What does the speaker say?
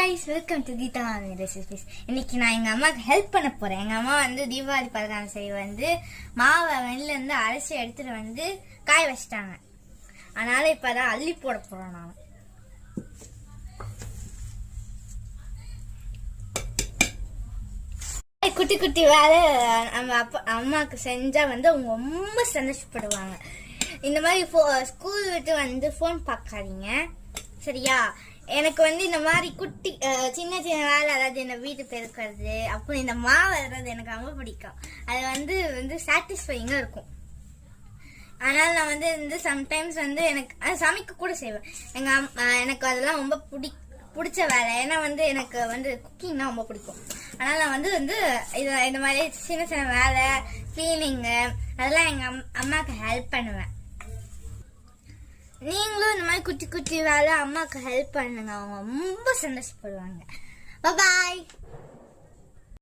guys, welcome to Geeta Mami Recipes. இன்னைக்கு நான் எங்க அம்மாக்கு ஹெல்ப் பண்ண போறேன். எங்க அம்மா தீபாவளி பலகாரம் செய்ய மாவை வெளில இருந்து அரைச்சி எடுத்துட்டு காய வச்சிட்டாங்க. அதனால இப்பதான் அள்ளி போட போறோம். நான் குட்டி குட்டி வேலை நம்ம அம்மாக்கு செஞ்சா அவங்க ரொம்ப சந்தோஷப்படுவாங்க. இந்த மாதிரி ஸ்கூல் விட்டு போன் பார்க்காதீங்க, சரியா? எனக்கு இந்த மாதிரி குட்டி சின்ன சின்ன வேலை, அதாவது இந்த வீட்டு பெருக்கிறது, அப்புறம் இந்த மாவு அதாவது எனக்கு ரொம்ப பிடிக்கும். அது சாட்டிஸ்ஃபைங்கா இருக்கும். அதனால நான் சம்டைம்ஸ் எனக்கு சமைக்க கூட செய்வேன். எனக்கு அதெல்லாம் ரொம்ப பிடிச்ச வேலை. ஏன்னா எனக்கு குக்கிங்னா ரொம்ப பிடிக்கும். அதனால நான் இந்த மாதிரி சின்ன சின்ன வேலை, கிளீனிங்கு, அதெல்லாம் எங்க அம்மாவுக்கு ஹெல்ப் பண்ணுவேன். நீங்களும் இந்த மாதிரி குட்டி குட்டி வேலை அம்மாவுக்கு ஹெல்ப் பண்ணுங்க. அவங்க ரொம்ப சந்தோஷப்படுவாங்க. பாய்.